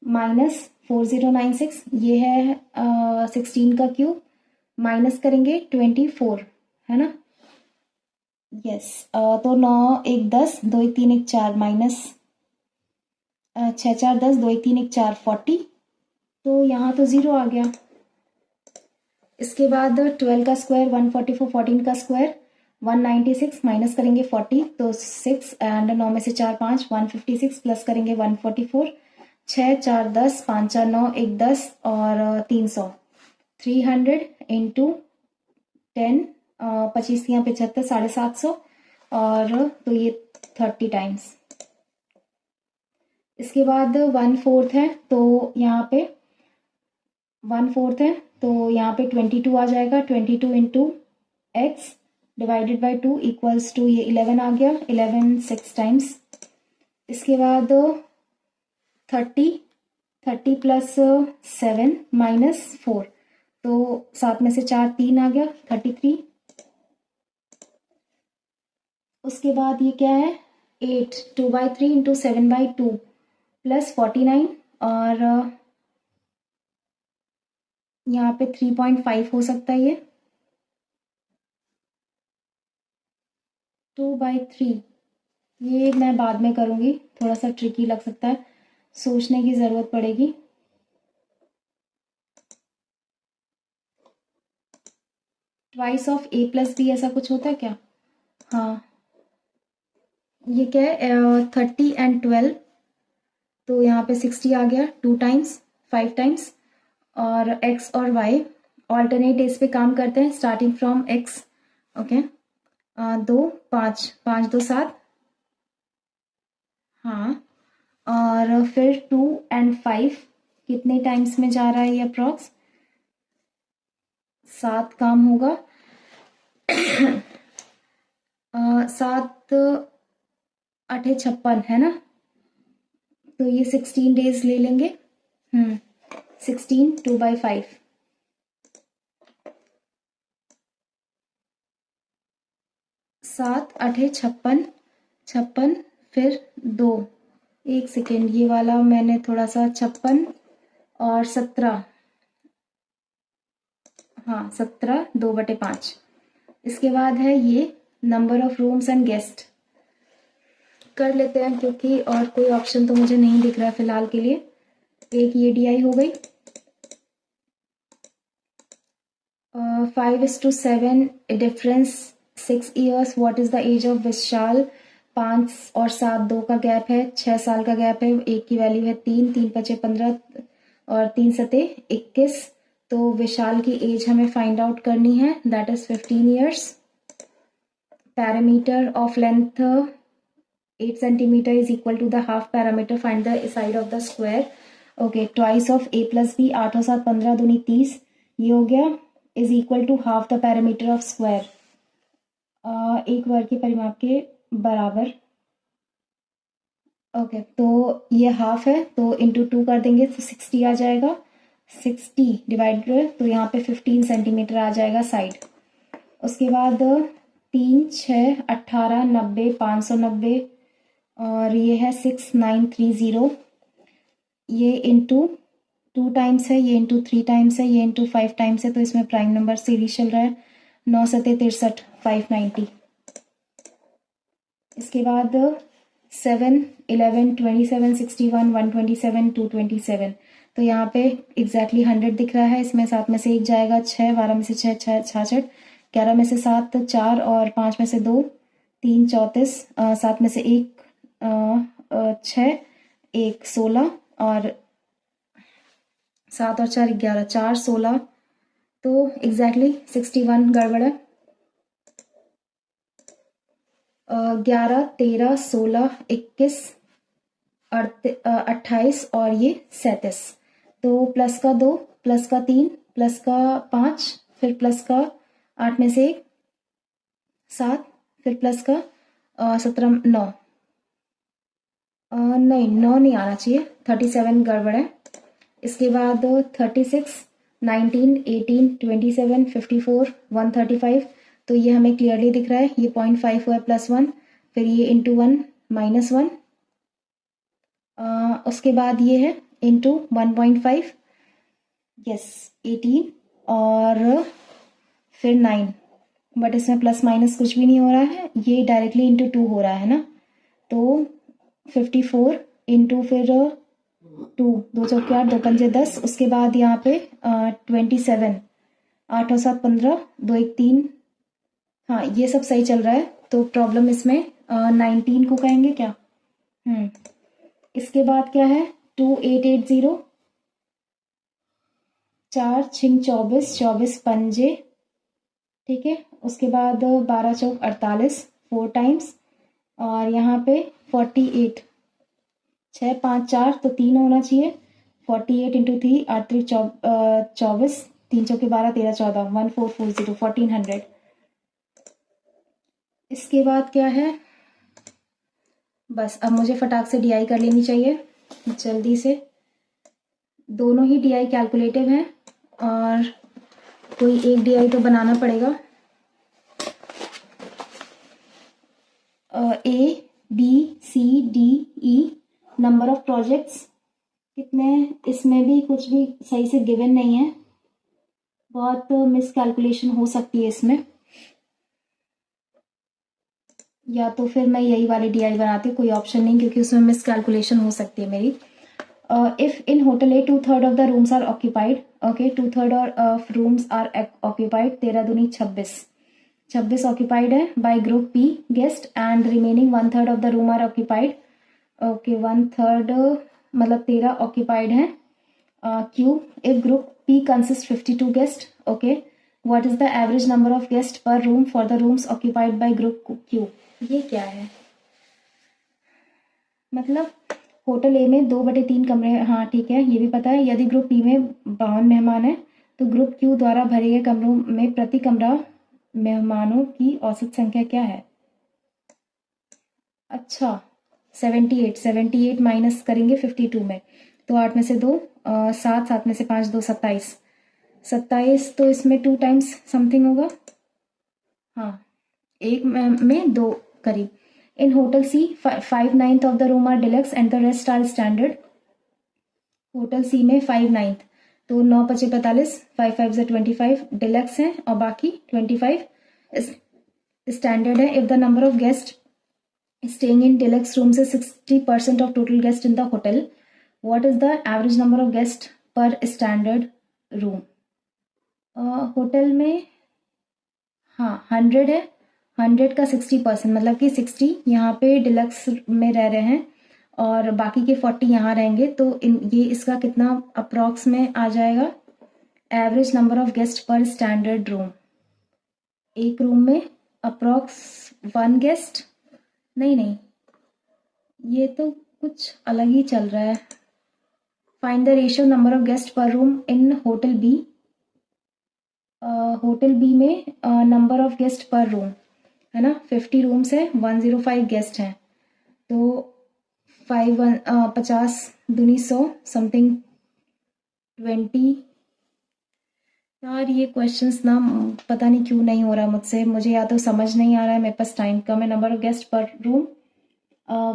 माइनस 4096, ये है 16 का क्यूब, माइनस करेंगे 24, है ना, यस, तो 9 1 10, 2 1 3 1 4, माइनस 6 4 10, 2 1 3 1 4 40, तो यहाँ तो 0 आ गया। इसके बाद 12 का स्क्वायर 144, 14 का स्क्वायर 196, माइनस करेंगे 40, तो 6 एंड 9 में से 4 5, 156 प्लस करेंगे 144, 6 4 10, 5 4 9, 1 10 और 300, 300 इंटू 10, 25 यहाँ 75, 750, और तो ये 30 टाइम्स। इसके बाद 1/4 है, तो यहाँ पे 1/4 है, तो यहाँ पे 22 आ जाएगा, 22 into x divided by 2 equals to ये 11 आ गया, 11 6 टाइम्स। इसके बाद 30 प्लस 7 माइनस 4, तो 7 में से 4 3 आ गया, 33। उसके बाद ये क्या है 8, 2/3 इंटू 7/2 प्लस 49, और यहाँ पे 3.5 हो सकता है, ये 2/3, ये मैं बाद में करूँगी, थोड़ा सा ट्रिकी लग सकता है, सोचने की ज़रूरत पड़ेगी। Twice of a plus b, ऐसा कुछ होता है क्या, हाँ ये क्या है 30 एंड 12, तो यहाँ पे 60 आ गया, 2 टाइम्स 5 टाइम्स, और x और y ऑल्टरनेट डेज पे काम करते हैं, स्टार्टिंग फ्रॉम x, ओके 2 5 5 2 7, हाँ, और फिर 2 एंड 5 कितने टाइम्स में जा रहा है ये अप्रॉक्स, 7 काम होगा 7 8 56 है ना, तो ये 16 डेज ले लेंगे, 16 2/5, 7 8 56, फिर 2, एक सेकेंड, ये वाला मैंने थोड़ा सा 56 और 17, हाँ 17 2/5। इसके बाद है ये number of rooms and guest कर लेते हैं, क्योंकि और कोई ऑप्शन तो मुझे नहीं दिख रहा है फिलहाल के लिए। एक ये डी आई हो गई, 5:7 difference 6 years, what is the age of Vishal, 5 और 7 2 का गैप है, 6 साल का गैप है, एक की वैल्यू है 3, 3 5 15 और 3 7 21, तो विशाल की एज हमें फाइंड आउट करनी है, that is 15 years. Parameter of length 8 centimeter is equal to the half parameter, find the side of the square, okay, twice of a plus b, 8 और 7 15 दूनी 30, ये हो गया, is equal to half the parameter of square, एक वर्ग के परिमाप के बराबर, ओके तो ये हाफ है, तो इंटू 2 कर देंगे तो 60 आ जाएगा, 60 डिवाइडेड, तो यहाँ पे 15 सेंटीमीटर आ जाएगा साइड। उसके बाद 3 6 18 90 590 और ये है 6930। ये इंटू 2 टाइम्स है, ये इंटू 3 टाइम्स है, ये इंटू 5 टाइम्स है, तो इसमें प्राइम नंबर सीरीज चल रहा है 9 सते 63 590। इसके बाद 7 11 27 61 127 227। तो यहाँ पे एग्जैक्टली 100 दिख रहा है। इसमें 7 में से 1 जाएगा, 6 12 में से 6 66, 11 में से 7 4 और 5 में से 2 3 34, 7 में से 1 6 1 16 और 7 और 4 11 4 16। तो एग्जैक्टली 61 गड़बड़ है। 11 13 16 21 28 और ये 37। तो प्लस का 2 प्लस का 3 प्लस का 5 फिर प्लस का 8 में से 1 7 फिर प्लस का 17 9 नहीं 9 नहीं आना चाहिए, 37 गड़बड़ है। इसके बाद 36 19 18 27 54 135। तो ये हमें क्लियरली दिख रहा है, ये 0.5 हुआ प्लस 1, फिर ये इंटू 1 माइनस 1, उसके बाद ये है इंटू 1.5, यस 18 और फिर 9, बट इसमें प्लस माइनस कुछ भी नहीं हो रहा है, ये डायरेक्टली इंटू 2 हो रहा है ना। तो 54 इंटू फिर 2 2 चौके 8 2 पंजे 10। उसके बाद यहाँ पे 27 8 और 7 15 2 1 3। हाँ ये सब सही चल रहा है, तो प्रॉब्लम इसमें 19 को कहेंगे क्या। इसके बाद क्या है 2880, 4 6 24 24 पंजे, ठीक है। उसके बाद 12 चौक 48 4 टाइम्स और यहाँ पे 48 6 5 4 तो 3 होना चाहिए, 48 इंटू 3 8 3 24 3 चौके 12 13 14 1440 1400। इसके बाद क्या है, बस अब मुझे फटाक से डीआई कर लेनी चाहिए जल्दी से। दोनों ही डीआई कैलकुलेटिव हैं और कोई एक डीआई तो बनाना पड़ेगा। A B C D E number of projects कितने, इसमें भी कुछ भी सही से गिवन नहीं है, बहुत मिस कैलकुलेशन हो सकती है इसमें, या तो फिर मैं यही वाली डीआई बनाती हूँ, कोई ऑप्शन नहीं क्योंकि उसमें मिस कैलकुलेशन हो सकती है मेरी। If in hotel A 2/3 of the rooms are occupied, okay 2/3 of rooms are occupied, 13 दूनी 26 ऑक्यूपाइड है by group P guest and remaining 1/3 of the room are occupied, okay 1/3 मतलब 13 ऑक्यूपाइड है। Q if group P consist 52 guest, okay what is the average number of guest per room for the rooms occupied by group Q. ये क्या है, मतलब hotel ए में 2/3 कमरे, हाँ ठीक है ये भी पता है। यदि ग्रुप पी में 52 मेहमान है तो ग्रुप क्यू द्वारा भरे गए कमरों में प्रति कमरा मेहमानों की औसत संख्या क्या है। अच्छा 78 माइनस करेंगे 52 में, तो 8 में से 2 7 7 में से 5 2 27, तो इसमें 2 टाइम्स समथिंग होगा, हाँ 1 में 2 करीब। In hotel C 5/9 of the room are deluxe and the rest are standard. Hotel C में 5/9, तो 9 5 45 5 5 25 डिलक्स है और बाकी 25 स्टैंडर्ड है। If the number of guest staying in deluxe rooms is 60% of total guests in the hotel, what is the average number of guests per standard room। Hotel में हाँ 100 है, 100 का 60% मतलब कि 60 यहाँ पे डिलक्स में रह रहे हैं और बाकी के 40 यहाँ रहेंगे, तो ये इसका कितना अप्रॉक्स में आ जाएगा। Average number of guest per standard room, एक रूम में अप्रॉक्स 1 गेस्ट, नहीं ये तो कुछ अलग ही चल रहा है। Find the ratio number of guest per room in hotel B. Hotel B में number of guest per room है ना 50 रूम्स है, 105 गेस्ट हैं, तो 50 दूनी 100 समथिंग 20 यार ये क्वेश्चंस ना पता नहीं क्यों नहीं हो रहा मुझसे, मुझे या तो समझ नहीं आ रहा है, मेरे पास टाइम कम है। Number of guest per room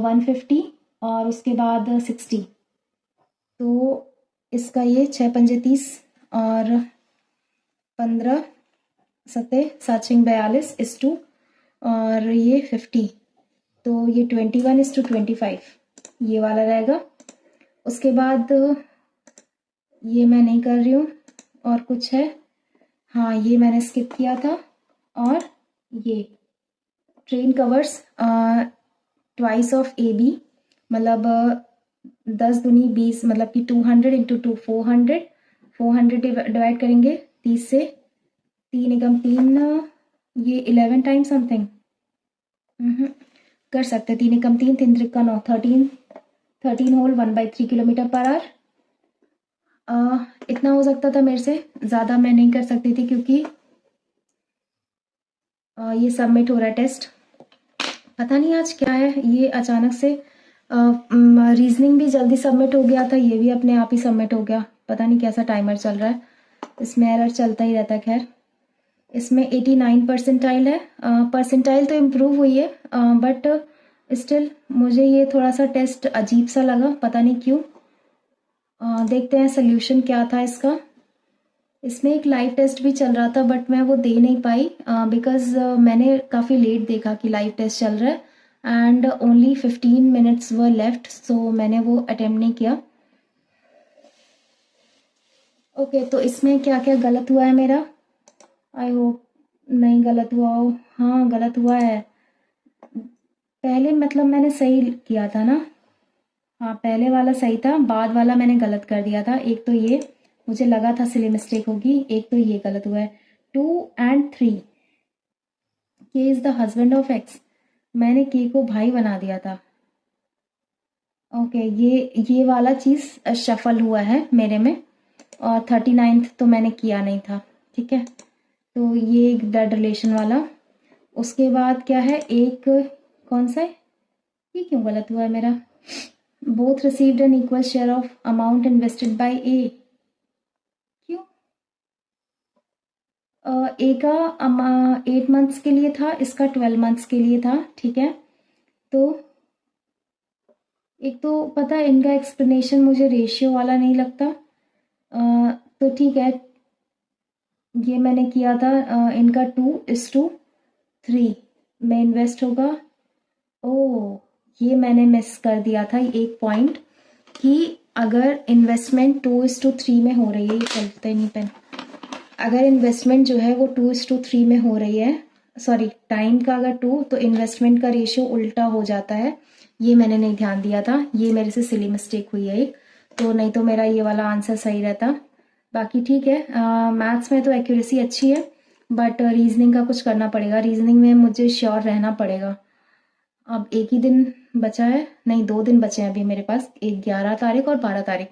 150 और उसके बाद 60, तो इसका ये 6×5 = 30 और 15 सत्ते 7×42 इस टू और ये 50, तो ये 21:25 ये वाला रहेगा। उसके बाद ये मैं नहीं कर रही हूँ और कुछ है, हाँ ये मैंने स्किप किया था। और ये train covers twice of AB, मतलब 10×2 = 20, मतलब कि 200 × 2 400, 400 डिवाइड करेंगे 30 से, 3×3 ये 11 टाइम समथिंग कर सकते हैं। 3×3 3×3 = 9, 13 होल 1/3 km/h। इतना हो सकता था मेरे से, ज़्यादा मैं नहीं कर सकती थी क्योंकि ये सबमिट हो रहा है टेस्ट। पता नहीं आज क्या है, ये अचानक से रीजनिंग भी जल्दी सबमिट हो गया था, ये भी अपने आप ही सबमिट हो गया। पता नहीं कैसा टाइमर चल रहा है, इसमें एरर चलता ही रहता है। खैर इसमें 89 परसेंटाइल है, परसेंटाइल तो इम्प्रूव हुई है, बट स्टिल मुझे ये थोड़ा सा टेस्ट अजीब सा लगा, पता नहीं क्यों। देखते हैं सोल्यूशन क्या था इसका। इसमें एक लाइव टेस्ट भी चल रहा था बट मैं वो दे नहीं पाई बिकॉज मैंने काफ़ी लेट देखा कि लाइव टेस्ट चल रहा है and only 15 minutes were left, so मैंने वो अटेम्प्ट नहीं किया। ओके तो इसमें क्या क्या गलत हुआ है मेरा, आई होप नहीं गलत हुआ हो। हाँ गलत हुआ है, पहले मतलब मैंने सही किया था ना, हाँ पहले वाला सही था, बाद वाला मैंने गलत कर दिया था। एक तो ये मुझे लगा था सिली मिस्टेक होगी, एक तो ये गलत हुआ है। 2 और 3, के is the husband of x, मैंने के को भाई बना दिया था। ओके ये वाला चीज़ शफल हुआ है मेरे में, और 39th तो मैंने किया नहीं था, ठीक है। तो ये ब्लड रिलेशन वाला। उसके बाद क्या है, एक कौन सा है, ये क्यों गलत हुआ है मेरा, both received an equal share of amount invested by A, क्यों ए का 8 मंथ्स के लिए था, इसका 12 मंथ्स के लिए था, ठीक है। तो एक तो पता है इनका एक्सप्लेनेशन मुझे रेशियो वाला नहीं लगता, तो ठीक है ये मैंने किया था, इनका 2:3 में इन्वेस्ट होगा। ओ ये मैंने मिस कर दिया था एक पॉइंट कि अगर इन्वेस्टमेंट 2:3 में हो रही है, ये चलते नहीं पेन, अगर इन्वेस्टमेंट जो है वो 2:3 में हो रही है, सॉरी टाइम का अगर 2 तो इन्वेस्टमेंट का रेशियो उल्टा हो जाता है, ये मैंने नहीं ध्यान दिया था, ये मेरे से सिली मिस्टेक हुई है एक, तो नहीं तो मेरा ये वाला आंसर सही रहता। बाकी ठीक है, मैथ्स में तो एक्यूरेसी अच्छी है बट रीजनिंग का कुछ करना पड़ेगा, रीजनिंग में मुझे श्योर रहना पड़ेगा। अब एक ही दिन बचा है, नहीं 2 दिन बचे हैं अभी मेरे पास, एक 11 तारीख और 12 तारीख।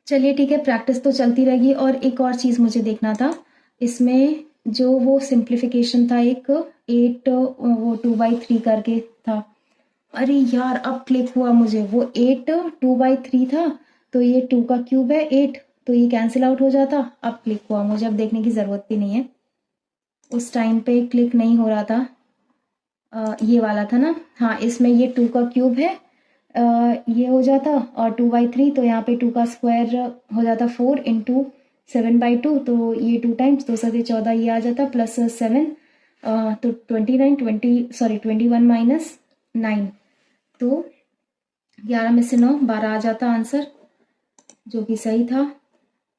चलिए ठीक है, प्रैक्टिस तो चलती रहेगी। और एक और चीज़ मुझे देखना था, इसमें जो वो सिंप्लीफिकेशन था एक 8 वो 2/3 करके था, अरे यार अब क्लिक हुआ मुझे, वो 8 2/3 था, तो ये 2 का क्यूब है 8, तो ये कैंसिल आउट हो जाता। अब क्लिक हुआ मुझे, अब देखने की ज़रूरत भी नहीं है, उस टाइम पे क्लिक नहीं हो रहा था। ये वाला था ना, हाँ इसमें ये 2 का क्यूब है, ये हो जाता और 2/3, तो यहाँ पे 2 का स्क्वायर हो जाता 4 × 7/2, तो ये 2 टाइम्स 2 7 14 ये आ जाता प्लस 7, तो 21 - 9, तो 11 में से 9 12 आ जाता आंसर, जो कि सही था।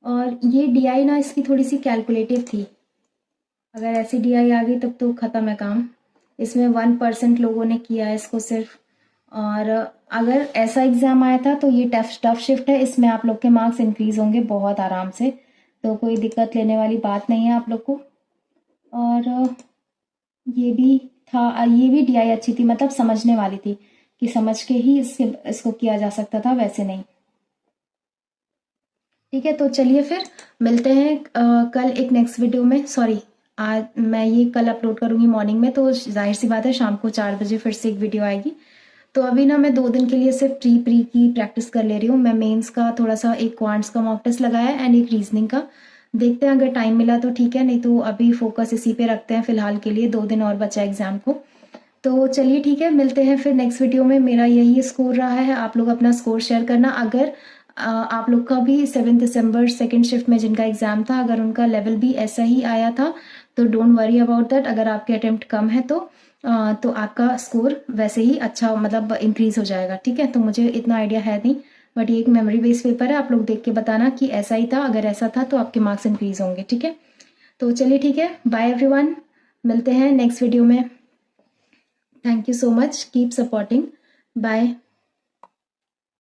और ये DI ना इसकी थोड़ी सी कैलकुलेटिव थी, अगर ऐसी DI आ गई तब तो ख़त्म है काम। इसमें 1% लोगों ने किया है इसको सिर्फ, और अगर ऐसा एग्ज़ाम आया था तो ये टफ शिफ्ट है, इसमें आप लोग के मार्क्स इंक्रीज़ होंगे बहुत आराम से, तो कोई दिक्कत लेने वाली बात नहीं है आप लोग को। और ये भी था, ये भी DI अच्छी थी, मतलब समझने वाली थी कि समझ के ही इसको किया जा सकता था, वैसे नहीं। ठीक है तो चलिए फिर मिलते हैं कल एक नेक्स्ट वीडियो में, सॉरी आज मैं ये कल अपलोड करूँगी मॉर्निंग में, तो जाहिर सी बात है शाम को 4 बजे फिर से एक वीडियो आएगी। तो अभी ना मैं 2 दिन के लिए सिर्फ प्री की प्रैक्टिस कर ले रही हूँ। मैं मेंस का थोड़ा सा एक क्वांट्स का मॉक टेस्ट लगाया एंड एक रीजनिंग का, देखते हैं, अगर टाइम मिला तो ठीक है, नहीं तो अभी फोकस इसी पे रखते हैं फिलहाल के लिए, 2 दिन और बचा एग्जाम को। तो चलिए ठीक है, मिलते हैं फिर नेक्स्ट वीडियो में। मेरा यही स्कोर रहा है, आप लोग अपना स्कोर शेयर करना। अगर आप लोग का भी 7 दिसंबर सेकेंड शिफ्ट में जिनका एग्जाम था, अगर उनका लेवल भी ऐसा ही आया था तो डोंट वरी अबाउट दैट। अगर आपके अटेम्प्ट कम है तो आपका स्कोर वैसे ही अच्छा मतलब इंक्रीज हो जाएगा, ठीक है। तो मुझे इतना आइडिया है नहीं, बट ये एक मेमोरी बेस्ड पेपर है, आप लोग देख के बताना कि ऐसा ही था, अगर ऐसा था तो आपके मार्क्स इंक्रीज होंगे, ठीक है। तो चलिए ठीक है, बाय एवरीवन, मिलते हैं नेक्स्ट वीडियो में। Thank you so much, keep supporting, bye.